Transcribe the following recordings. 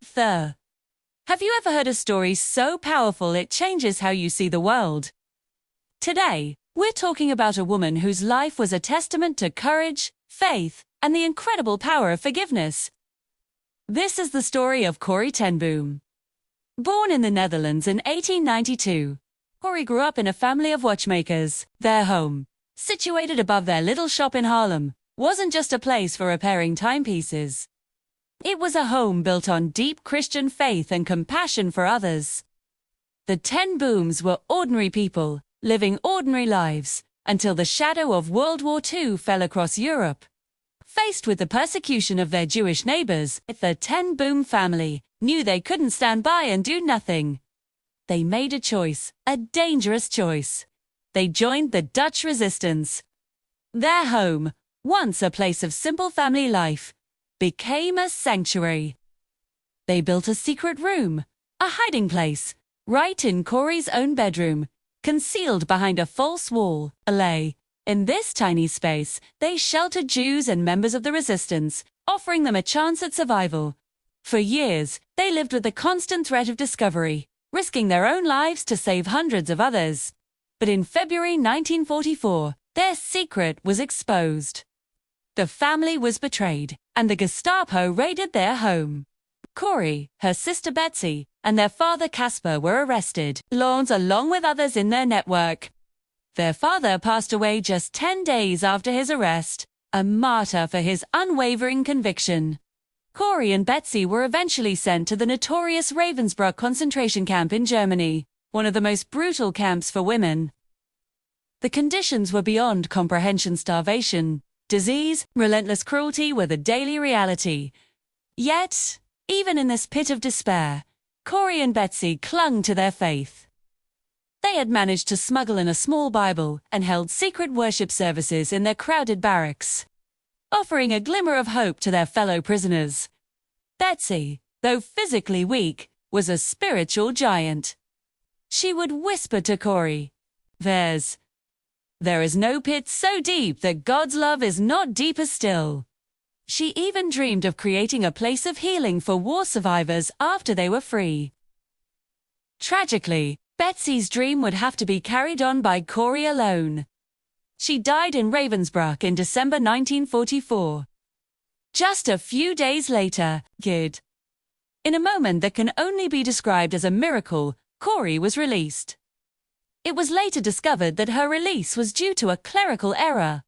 Have you ever heard a story so powerful it changes how you see the world? Today, we're talking about a woman whose life was a testament to courage, faith, and the incredible power of forgiveness. This is the story of Corrie ten Boom. Born in the Netherlands in 1892, Corrie grew up in a family of watchmakers. Their home, situated above their little shop in Haarlem, wasn't just a place for repairing timepieces. It was a home built on deep Christian faith and compassion for others. The ten Booms were ordinary people, living ordinary lives, until the shadow of World War II fell across Europe. Faced with the persecution of their Jewish neighbors, the ten Boom family knew they couldn't stand by and do nothing. They made a choice, a dangerous choice. They joined the Dutch resistance. Their home, once a place of simple family life, became a sanctuary. They built a secret room, a hiding place, right in Corrie's own bedroom, concealed behind a false wall. In this tiny space, they sheltered Jews and members of the resistance, offering them a chance at survival. For years, they lived with the constant threat of discovery, risking their own lives to save hundreds of others. But in February 1944, their secret was exposed. The family was betrayed, and the Gestapo raided their home. Corrie, her sister Betsy, and their father Casper were arrested, along with others in their network. Their father passed away just 10 days after his arrest, a martyr for his unwavering conviction. Corrie and Betsy were eventually sent to the notorious Ravensbrück concentration camp in Germany, one of the most brutal camps for women. The conditions were beyond comprehension. Starvation, disease, relentless cruelty were the daily reality. Yet, even in this pit of despair, Corrie and Betsy clung to their faith. They had managed to smuggle in a small Bible and held secret worship services in their crowded barracks, offering a glimmer of hope to their fellow prisoners. Betsy, though physically weak, was a spiritual giant. She would whisper to Corrie, "There is no pit so deep that God's love is not deeper still." She even dreamed of creating a place of healing for war survivors after they were free. Tragically, Betsy's dream would have to be carried on by Corrie alone. She died in Ravensbrück in December 1944. Just a few days later, in a moment that can only be described as a miracle, Corrie was released. It was later discovered that her release was due to a clerical error.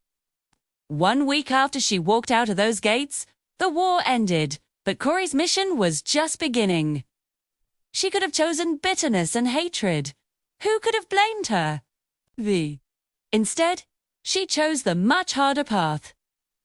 1 week after she walked out of those gates, the war ended, but Corrie's mission was just beginning. She could have chosen bitterness and hatred. Who could have blamed her? Instead, she chose the much harder path: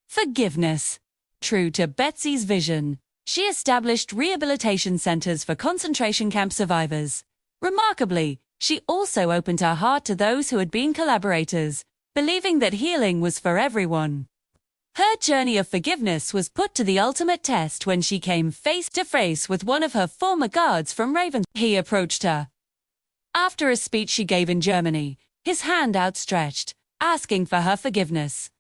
forgiveness. True to Betsy's vision, she established rehabilitation centers for concentration camp survivors. Remarkably, she also opened her heart to those who had been collaborators, believing that healing was for everyone. Her journey of forgiveness was put to the ultimate test when she came face to face with one of her former guards from Ravensbrück. He approached her. After a speech she gave in Germany, his hand outstretched, asking for her forgiveness.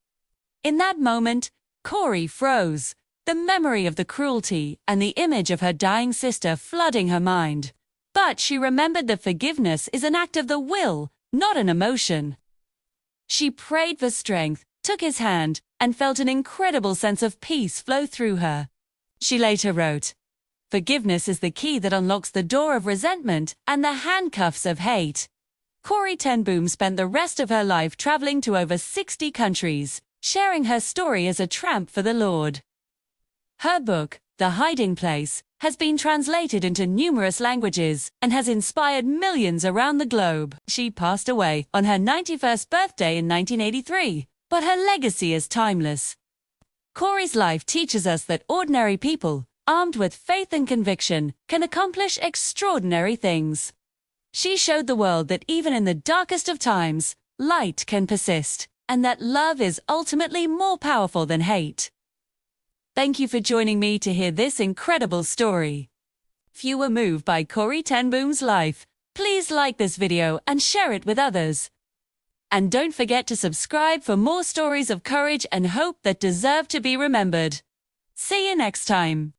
In that moment, Corrie froze, the memory of the cruelty and the image of her dying sister flooding her mind. But she remembered that forgiveness is an act of the will, not an emotion. She prayed for strength, took his hand, and felt an incredible sense of peace flow through her. She later wrote, "Forgiveness is the key that unlocks the door of resentment and the handcuffs of hate." Corrie ten Boom spent the rest of her life traveling to over 60 countries, sharing her story as a tramp for the Lord. Her book, The Hiding Place, has been translated into numerous languages and has inspired millions around the globe. She passed away on her 91st birthday in 1983, but her legacy is timeless. Corrie's life teaches us that ordinary people, armed with faith and conviction, can accomplish extraordinary things. She showed the world that even in the darkest of times, light can persist, and that love is ultimately more powerful than hate. Thank you for joining me to hear this incredible story. If you were moved by Corrie ten Boom's life, please like this video and share it with others. And don't forget to subscribe for more stories of courage and hope that deserve to be remembered. See you next time.